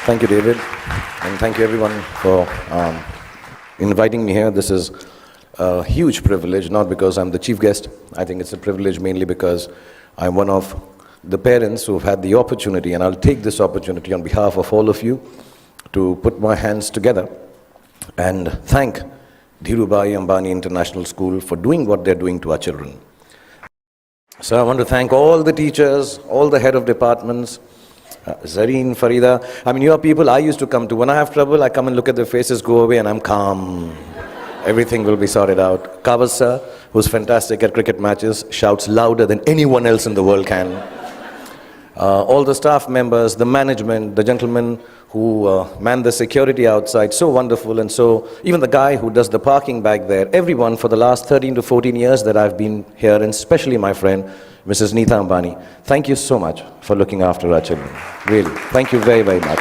Thank you, David, and thank you everyone for inviting me here. This is a huge privilege, not because I'm the chief guest. I think it's a privilege mainly because I'm one of the parents who've had the opportunity, and I'll take this opportunity on behalf of all of you to put my hands together and thank Dhirubhai Ambani International School for doing what they're doing to our children. So I want to thank all the teachers, all the head of departments, Zareen, Farida. I mean, you are people I used to come to. When I have trouble, I come and look at their faces, go away, and I'm calm. Everything will be sorted out. Kavas sir, who's fantastic at cricket matches, shouts louder than anyone else in the world can. All the staff members, the management, the gentlemen who man the security outside, so wonderful. And so even the guy who does the parking back there, everyone for the last 13 to 14 years that I've been here, and especially my friend, Mrs. Neeta Ambani, thank you so much for looking after our children. Really, thank you very, very much.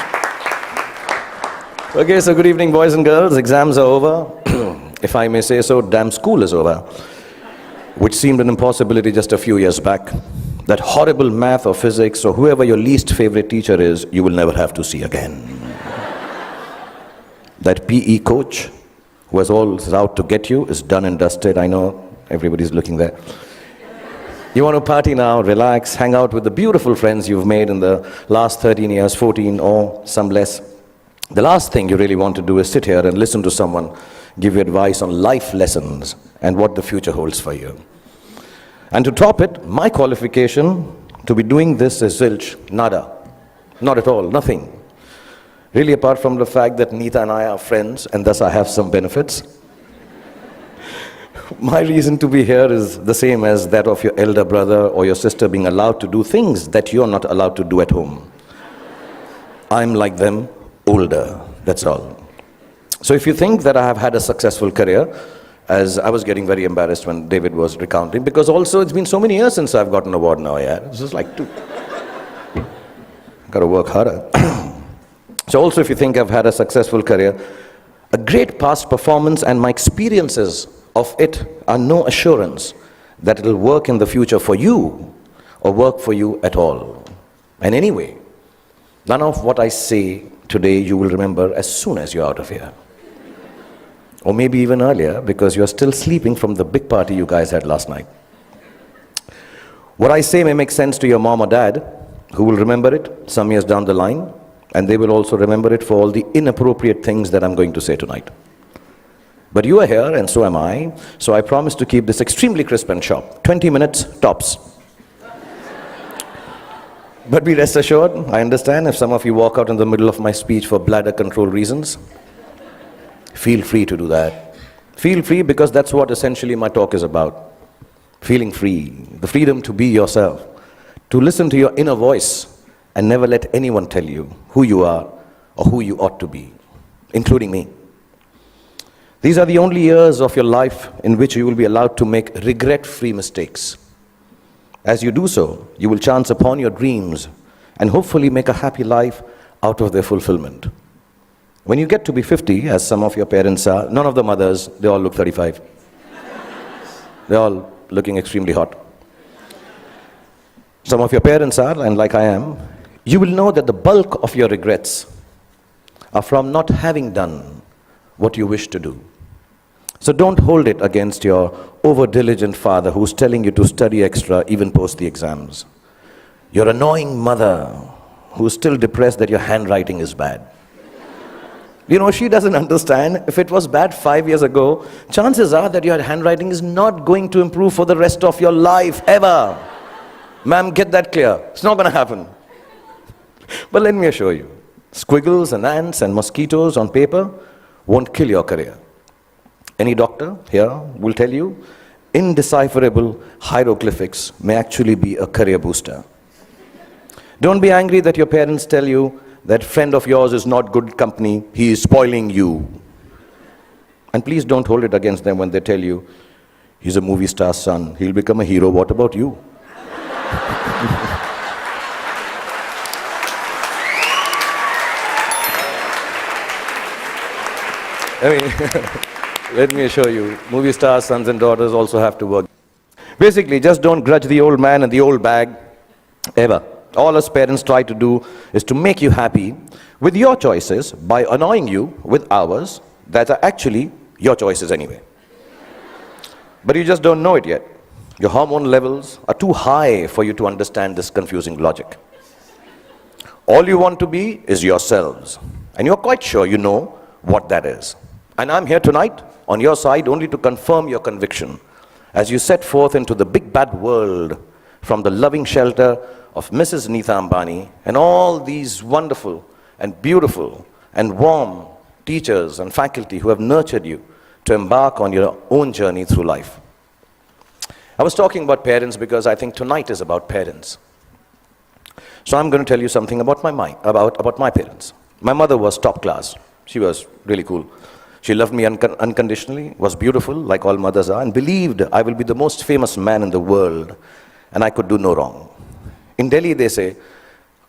Okay, so good evening, boys and girls. Exams are over. If I may say so, damn school is over, which seemed an impossibility just a few years back. That horrible math or physics or whoever your least favorite teacher is, you will never have to see again. That PE coach who was always out to get you is done and dusted. I know everybody's looking there. You want to party now, relax, hang out with the beautiful friends you've made in the last 13 years, 14 or some less. The last thing you really want to do is sit here and listen to someone give you advice on life lessons and what the future holds for you. And to top it, my qualification to be doing this is zilch, nada. Not at all, nothing. Really, apart from the fact that Neeta and I are friends, and thus I have some benefits. My reason to be here is the same as that of your elder brother or your sister being allowed to do things that you're not allowed to do at home. I'm like them, older, that's all. So if you think that I have had a successful career, as I was getting very embarrassed when David was recounting, because also it's been so many years since I've got an award now, yeah. It's just like got to work harder. So also if you think I've had a successful career, a great past performance and my experiences of it are no assurance that it'll work in the future for you or work for you at all. And anyway, none of what I say today you will remember as soon as you're out of here. Or maybe even earlier, because you're still sleeping from the big party you guys had last night. What I say may make sense to your mom or dad, who will remember it some years down the line, and they will also remember it for all the inappropriate things that I'm going to say tonight. But you are here, and so am I, so I promise to keep this extremely crisp and sharp. 20 minutes, tops. But be rest assured, I understand if some of you walk out in the middle of my speech for bladder control reasons. Feel free to do that. Feel free, because that's what essentially my talk is about. Feeling free, the freedom to be yourself, to listen to your inner voice and never let anyone tell you who you are or who you ought to be, including me. These are the only years of your life in which you will be allowed to make regret-free mistakes. As you do so, you will chance upon your dreams and hopefully make a happy life out of their fulfillment. When you get to be 50, as some of your parents are, none of the mothers, they all look 35. They're all looking extremely hot. Some of your parents are, and like I am, you will know that the bulk of your regrets are from not having done what you wish to do. So don't hold it against your over-diligent father who's telling you to study extra even post the exams. Your annoying mother who's still depressed that your handwriting is bad. You know, she doesn't understand. If it was bad 5 years ago, chances are that your handwriting is not going to improve for the rest of your life, ever. Ma'am, get that clear. It's not going to happen. But let me assure you, squiggles and ants and mosquitoes on paper won't kill your career. Any doctor here will tell you, indecipherable hieroglyphics may actually be a career booster. Don't be angry that your parents tell you that friend of yours is not good company, he is spoiling you. And please don't hold it against them when they tell you, he's a movie star's son, he'll become a hero, what about you? I mean, let me assure you, movie stars, sons and daughters also have to work. Basically, just don't grudge the old man and the old bag, ever. All us parents try to do is to make you happy with your choices by annoying you with ours that are actually your choices anyway. But you just don't know it yet. Your hormone levels are too high for you to understand this confusing logic. All you want to be is yourselves, and you're quite sure you know what that is. And I'm here tonight on your side only to confirm your conviction as you set forth into the big bad world from the loving shelter of Mrs. Neeta Ambani and all these wonderful and beautiful and warm teachers and faculty who have nurtured you to embark on your own journey through life. I was talking about parents because I think tonight is about parents. So I'm going to tell you something about my parents. My mother was top class. She was really cool. She loved me unconditionally, was beautiful like all mothers are, and believed I will be the most famous man in the world and I could do no wrong. In Delhi they say,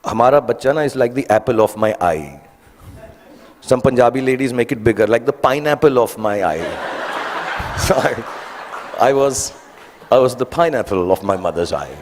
"Hamara bachcha na is like the apple of my eye." Some Punjabi ladies make it bigger, like the pineapple of my eye. So I was the pineapple of my mother's eye.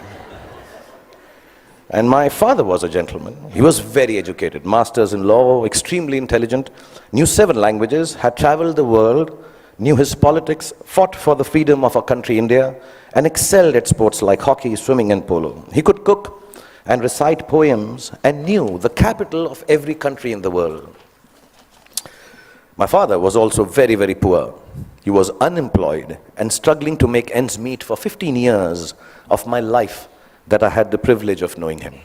And my father was a gentleman. He was very educated, masters in law, extremely intelligent, knew 7 languages, had traveled the world, knew his politics, fought for the freedom of our country, India, and excelled at sports like hockey, swimming, and polo. He could cook and recite poems and knew the capital of every country in the world. My father was also very, very poor. He was unemployed and struggling to make ends meet for 15 years of my life that I had the privilege of knowing him.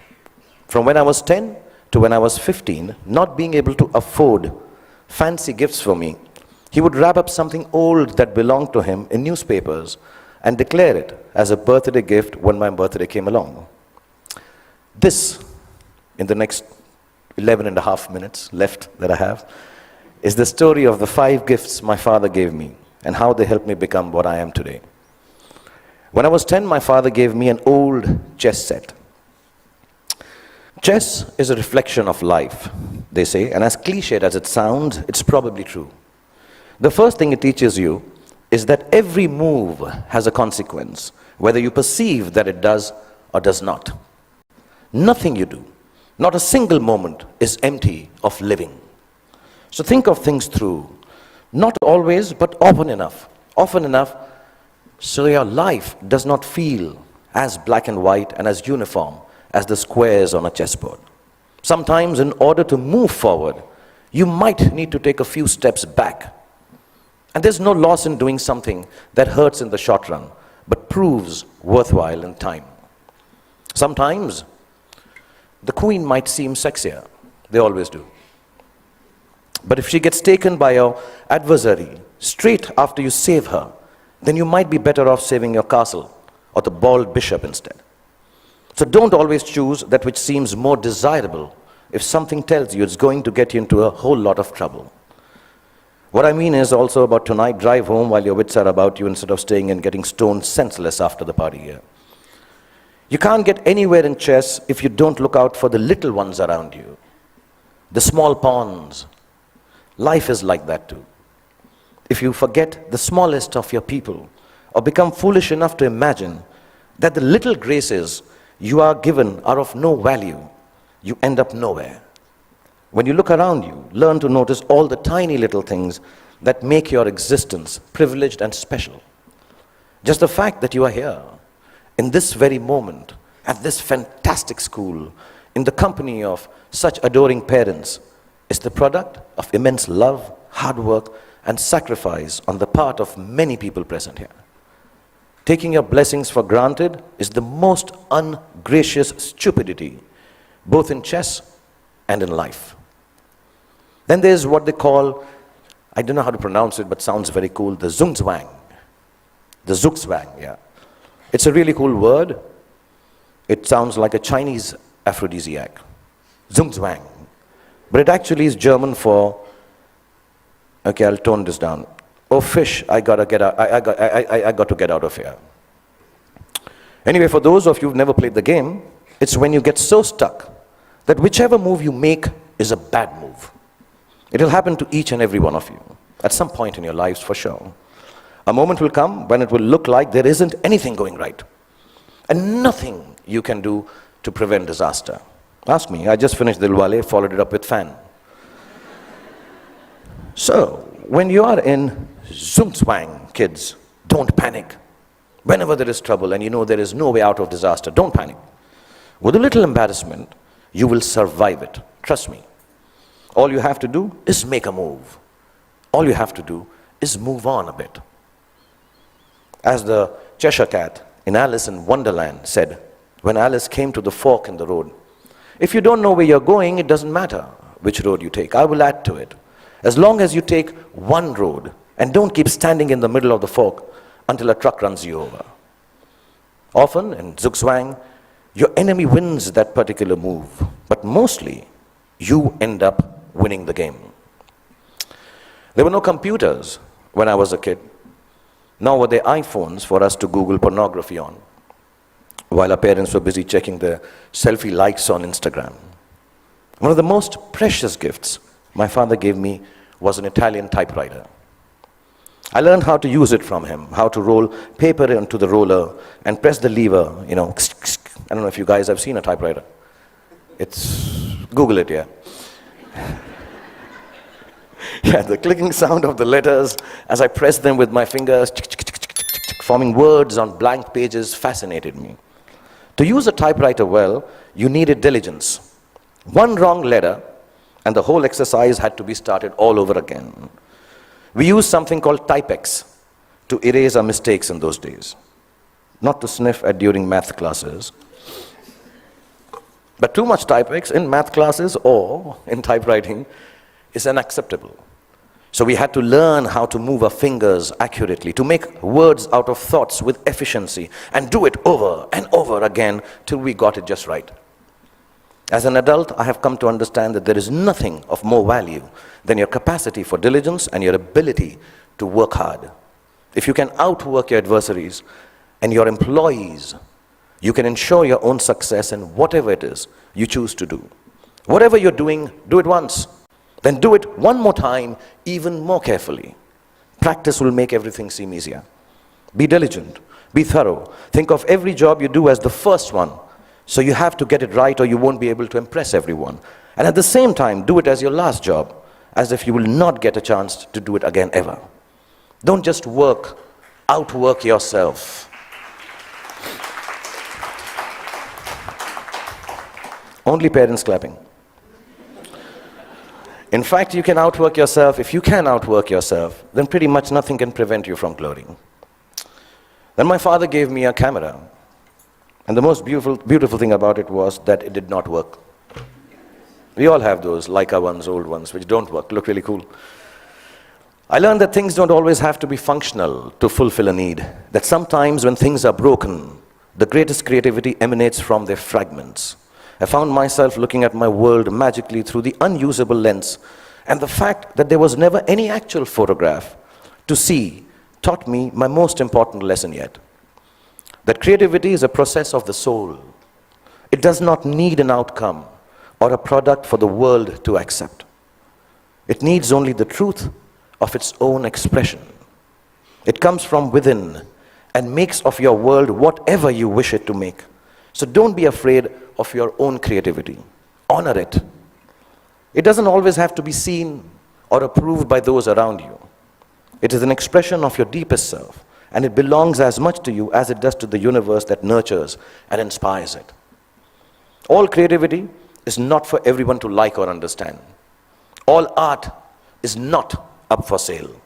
From when I was 10 to when I was 15, not being able to afford fancy gifts for me, he would wrap up something old that belonged to him in newspapers and declare it as a birthday gift when my birthday came along. This, in the next 11 and a half minutes left that I have, is the story of the 5 gifts my father gave me and how they helped me become what I am today. When I was 10, my father gave me an old chess set. Chess is a reflection of life, they say, and as cliched as it sounds, it's probably true. The first thing it teaches you is that every move has a consequence, whether you perceive that it does or does not. Nothing you do, not a single moment, is empty of living. So think of things through, not always, but often enough so your life does not feel as black and white and as uniform as the squares on a chessboard. Sometimes in order to move forward, you might need to take a few steps back. And there's no loss in doing something that hurts in the short run, but proves worthwhile in time. Sometimes the queen might seem sexier. They always do. But if she gets taken by your adversary straight after you save her, then you might be better off saving your castle or the bald bishop instead. So don't always choose that which seems more desirable if something tells you it's going to get you into a whole lot of trouble. What I mean is also about tonight, drive home while your wits are about you instead of staying and getting stoned senseless after the party here. You can't get anywhere in chess if you don't look out for the little ones around you, the small pawns. Life is like that too. If you forget the smallest of your people or become foolish enough to imagine that the little graces you are given are of no value, you end up nowhere. When you look around you, learn to notice all the tiny little things that make your existence privileged and special. Just the fact that you are here, in this very moment, at this fantastic school, in the company of such adoring parents, is the product of immense love, hard work, and sacrifice on the part of many people present here. Taking your blessings for granted is the most ungracious stupidity, both in chess and in life. Then there's what they call, I don't know how to pronounce it, but sounds very cool, the zugzwang. The zugzwang, yeah. It's a really cool word. It sounds like a Chinese aphrodisiac. Zugzwang. But it actually is German for, okay, I'll tone this down. Oh fish, I got to get out of here. Anyway, for those of you who've never played the game, it's when you get so stuck that whichever move you make is a bad move. It'll happen to each and every one of you at some point in your lives for sure. A moment will come when it will look like there isn't anything going right and nothing you can do to prevent disaster? Ask me. I just finished Dilwale, followed it up with Fan. So, when you are in Zumzwang, kids, don't panic. Whenever there is trouble and you know there is no way out of disaster, don't panic. With a little embarrassment, you will survive it. Trust me. All you have to do is make a move. All you have to do is move on a bit. As the Cheshire Cat in Alice in Wonderland said, when Alice came to the fork in the road, if you don't know where you're going, it doesn't matter which road you take. I will add to it. As long as you take one road and don't keep standing in the middle of the fork until a truck runs you over. Often in Zugzwang, your enemy wins that particular move, but mostly you end up winning the game. There were no computers when I was a kid, nor were there iPhones for us to Google pornography on, while our parents were busy checking their selfie likes on Instagram. One of the most precious gifts my father gave me was an Italian typewriter. I learned how to use it from him, how to roll paper into the roller and press the lever, you know. I don't know if you guys have seen a typewriter. Google it, yeah. Yeah, the clicking sound of the letters as I pressed them with my fingers, forming words on blank pages, fascinated me. To use a typewriter well, you needed diligence. One wrong letter, and the whole exercise had to be started all over again. We used something called Typex to erase our mistakes in those days. Not to sniff at during math classes. But too much Typex in math classes or in typewriting is unacceptable. So we had to learn how to move our fingers accurately, to make words out of thoughts with efficiency, and do it over and over again till we got it just right. As an adult, I have come to understand that there is nothing of more value than your capacity for diligence and your ability to work hard. If you can outwork your adversaries and your employees, you can ensure your own success in whatever it is you choose to do. Whatever you're doing, do it once. Then do it one more time, even more carefully. Practice will make everything seem easier. Be diligent. Be thorough. Think of every job you do as the first one. So you have to get it right or you won't be able to impress everyone. And at the same time, do it as your last job, as if you will not get a chance to do it again ever. Don't just outwork yourself. Only parents clapping. In fact, you can outwork yourself. If you can outwork yourself, then pretty much nothing can prevent you from glorying. Then my father gave me a camera. And the most beautiful thing about it was that it did not work. We all have those Leica ones, old ones, which don't work, look really cool. I learned that things don't always have to be functional to fulfill a need. That sometimes when things are broken, the greatest creativity emanates from their fragments. I found myself looking at my world magically through the unusable lens, and the fact that there was never any actual photograph to see taught me my most important lesson yet. That creativity is a process of the soul. It does not need an outcome or a product for the world to accept. It needs only the truth of its own expression. It comes from within and makes of your world whatever you wish it to make. So don't be afraid of your own creativity. Honor it. It doesn't always have to be seen or approved by those around you. It is an expression of your deepest self, and it belongs as much to you as it does to the universe that nurtures and inspires it. All creativity is not for everyone to like or understand. All art is not up for sale.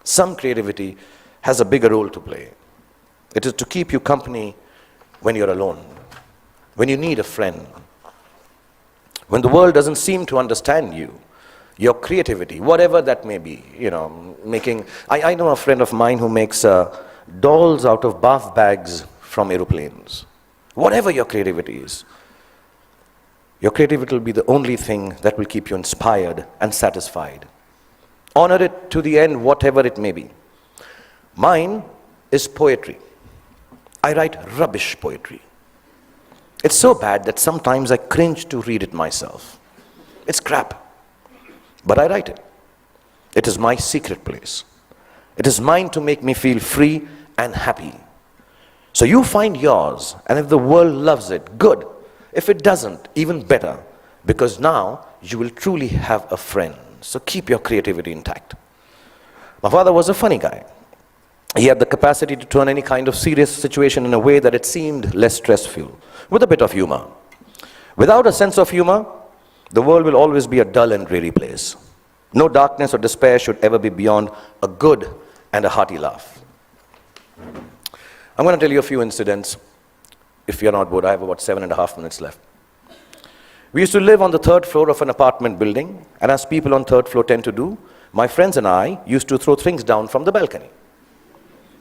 Some creativity has a bigger role to play. It is to keep you company when you're alone, when you need a friend, when the world doesn't seem to understand you. Your creativity, whatever that may be, I know a friend of mine who makes dolls out of bath bags from aeroplanes. Whatever your creativity is, your creativity will be the only thing that will keep you inspired and satisfied. Honor it to the end, whatever it may be. Mine is poetry. I write rubbish poetry. It's so bad that sometimes I cringe to read it myself. It's crap. But I write it. It is my secret place. It is mine to make me feel free and happy. So you find yours, and if the world loves it, good. If it doesn't, even better, because now you will truly have a friend. So keep your creativity intact. My father was a funny guy. He had the capacity to turn any kind of serious situation in a way that it seemed less stressful, with a bit of humor. Without a sense of humor, the world will always be a dull and dreary place. No darkness or despair should ever be beyond a good and a hearty laugh. I'm going to tell you a few incidents. If you're not bored, I have about 7.5 minutes left. We used to live on the 3rd floor of an apartment building, and as people on 3rd floor tend to do, my friends and I used to throw things down from the balcony.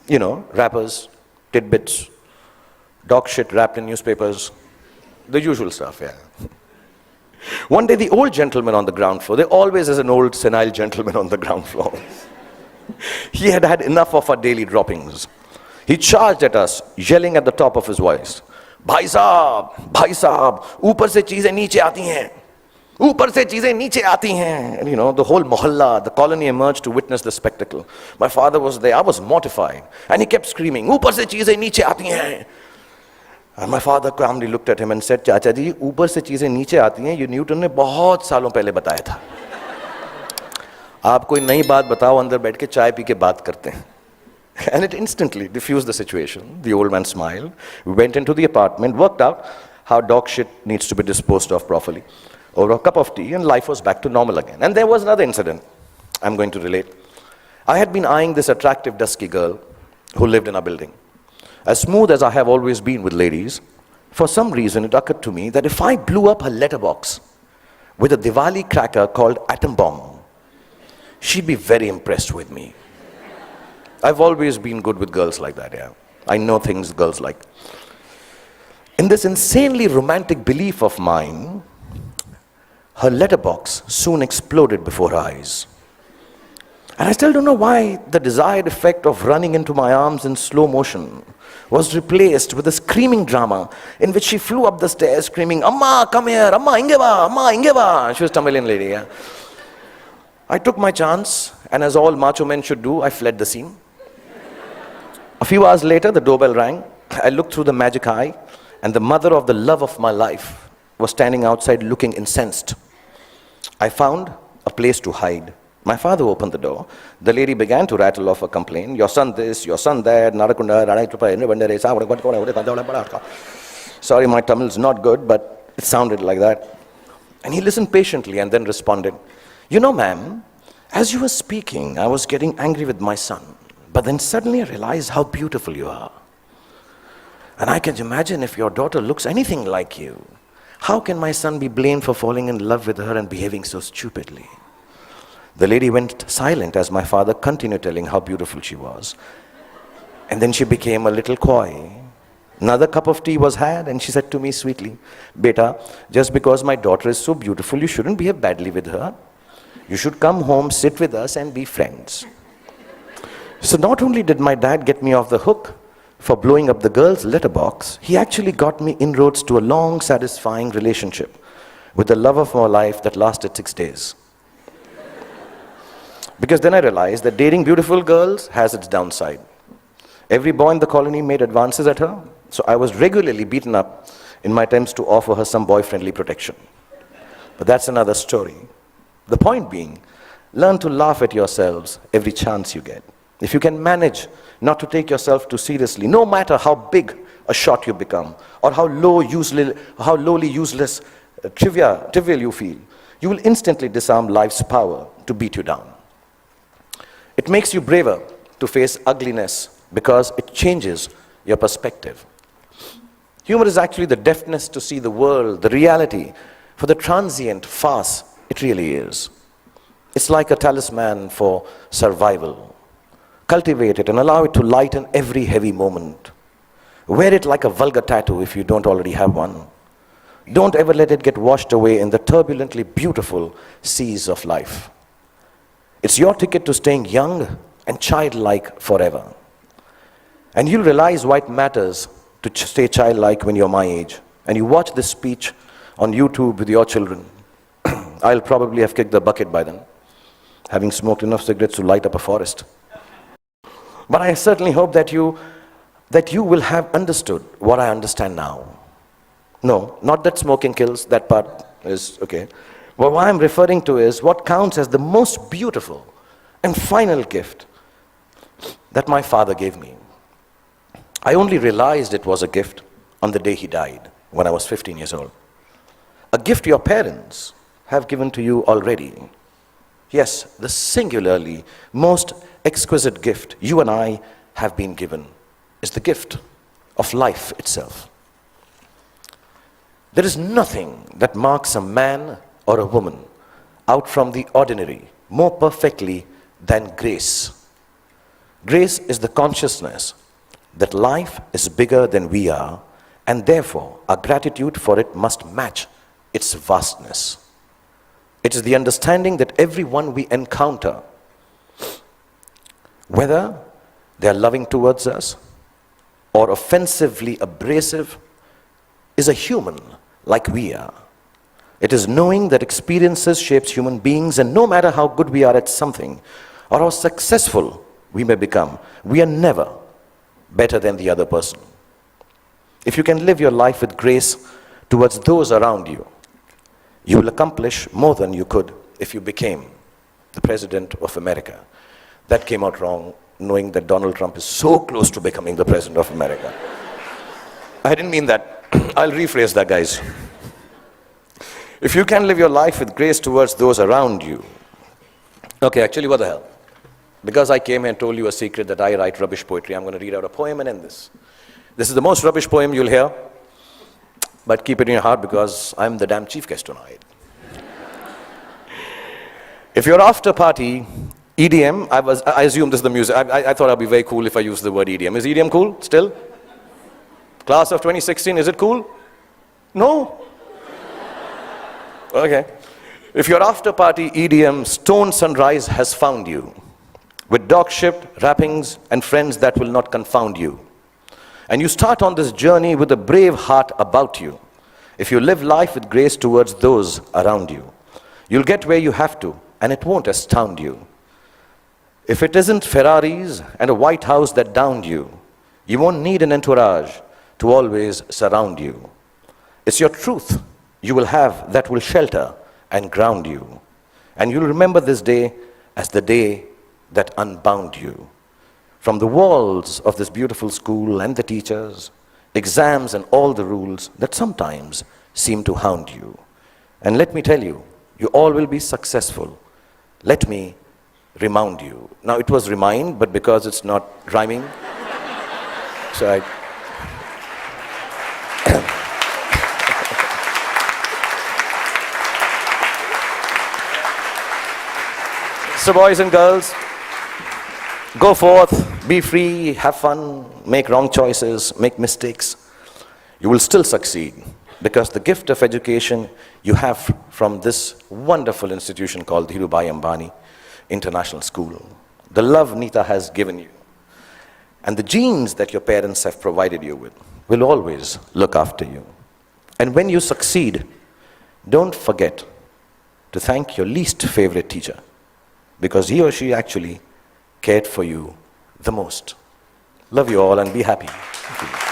You know, wrappers, tidbits, dog shit wrapped in newspapers, the usual stuff, yeah. One day, the old gentleman on the ground floor, there always is an old senile gentleman on the ground floor. He had had enough of our daily droppings. He charged at us, yelling at the top of his voice, "Bhai Saab, upar se cheezein niche aati hain. Upar se cheezein niche aati hain." And you know, the whole mohalla, the colony emerged to witness the spectacle. My father was there, I was mortified. And he kept screaming, "Upar se cheezein niche aati hain." And my father calmly looked at him and said, "Chacha ji, upar se cheezein niche aati hain, ये Newton ने बहुत सालों पहले बताया था. आप कोई नई बात बताओ, अंदर बैठ के चाय पी के बात करते हैं." And it instantly diffused the situation. The old man smiled. We went into the apartment, worked out how dog shit needs to be disposed of properly over a cup of tea, and life was back to normal again. And there was another incident I'm going to relate. I had been eyeing this attractive, dusky girl who lived in our building. As smooth as I have always been with ladies, for some reason it occurred to me that if I blew up her letterbox with a Diwali cracker called Atom Bomb, she'd be very impressed with me. I've always been good with girls like that, yeah. I know things girls like. In this insanely romantic belief of mine, her letterbox soon exploded before her eyes. And I still don't know why the desired effect of running into my arms in slow motion was replaced with a screaming drama in which she flew up the stairs screaming, "Amma, come here, Amma, ingeba, Amma, ingeba." She was a Tamilian lady, yeah. I took my chance, and as all macho men should do, I fled the scene. A few hours later, the doorbell rang. I looked through the magic eye, and the mother of the love of my life was standing outside looking incensed. I found a place to hide. My father opened the door. The lady began to rattle off a complaint. "Your son this, your son that, sorry, my Tamil is not good, but it sounded like that." And he listened patiently and then responded, "You know, ma'am, as you were speaking, I was getting angry with my son. But then suddenly I realized how beautiful you are. And I can imagine if your daughter looks anything like you, how can my son be blamed for falling in love with her and behaving so stupidly?" The lady went silent as my father continued telling how beautiful she was. And then she became a little coy. Another cup of tea was had, and she said to me sweetly, "Beta, just because my daughter is so beautiful, you shouldn't behave badly with her. You should come home, sit with us, and be friends." So not only did my dad get me off the hook for blowing up the girl's letterbox, he actually got me inroads to a long, satisfying relationship with the love of my life that lasted 6 days. Because then I realized that dating beautiful girls has its downside. Every boy in the colony made advances at her, so I was regularly beaten up in my attempts to offer her some boy-friendly protection. But that's another story. The point being, learn to laugh at yourselves every chance you get. If you can manage not to take yourself too seriously, no matter how big a shot you become, or how lowly, useless, trivial you feel, you will instantly disarm life's power to beat you down. It makes you braver to face ugliness because it changes your perspective. Humor is actually the deafness to see the world, the reality, for the transient farce it really is. It's like a talisman for survival. Cultivate it and allow it to lighten every heavy moment. Wear it like a vulgar tattoo if you don't already have one. Don't ever let it get washed away in the turbulently beautiful seas of life. It's your ticket to staying young and childlike forever. And you'll realize why it matters to stay childlike when you're my age. And you watch this speech on YouTube with your children. I'll probably have kicked the bucket by then, having smoked enough cigarettes to light up a forest. But I certainly hope that you will have understood what I understand now. No, not that smoking kills, that part is okay. But what I'm referring to is what counts as the most beautiful and final gift that my father gave me. I only realized it was a gift on the day he died, when I was 15 years old. A gift your parents have given to you already. Yes, the singularly most exquisite gift you and I have been given is the gift of life itself. There is nothing that marks a man or a woman out from the ordinary more perfectly than grace. Grace is the consciousness that life is bigger than we are, and therefore our gratitude for it must match its vastness. It is the understanding that everyone we encounter, whether they are loving towards us or offensively abrasive, is a human like we are. It is knowing that experiences shapes human beings, and no matter how good we are at something or how successful we may become, we are never better than the other person. If you can live your life with grace towards those around you, you will accomplish more than you could if you became the President of America. That came out wrong, knowing that Donald Trump is so close to becoming the President of America. I didn't mean that. I'll rephrase that, guys. If you can live your life with grace towards those around you. Okay, actually, what the hell? Because I came here and told you a secret that I write rubbish poetry, I'm going to read out a poem and end this. This is the most rubbish poem you'll hear, but keep it in your heart because I'm the damn chief guest tonight. If you're after party, EDM, I assume this is the music. I thought I'd be very cool if I used the word EDM. Is EDM cool still? Class of 2016, is it cool? No? Okay. If you're after party, EDM, Stone Sunrise has found you, with dog-shipped wrappings and friends that will not confound you. And you start on this journey with a brave heart about you. If you live life with grace towards those around you, you'll get where you have to, and it won't astound you. If it isn't Ferraris and a White House that downed you, you won't need an entourage to always surround you. It's your truth you will have that will shelter and ground you. And you'll remember this day as the day that unbound you. From the walls of this beautiful school and the teachers, exams and all the rules that sometimes seem to hound you. And let me tell you, you all will be successful. Let me remind you. Now it was remind, but because it's not rhyming, so I... So boys and girls, go forth, be free, have fun, make wrong choices, make mistakes. You will still succeed because the gift of education you have from this wonderful institution called Dhirubhai Ambani International School. The love Nita has given you and the genes that your parents have provided you with will always look after you. And when you succeed, don't forget to thank your least favorite teacher, because he or she actually cared for you the most. Love you all and be happy. Thank you.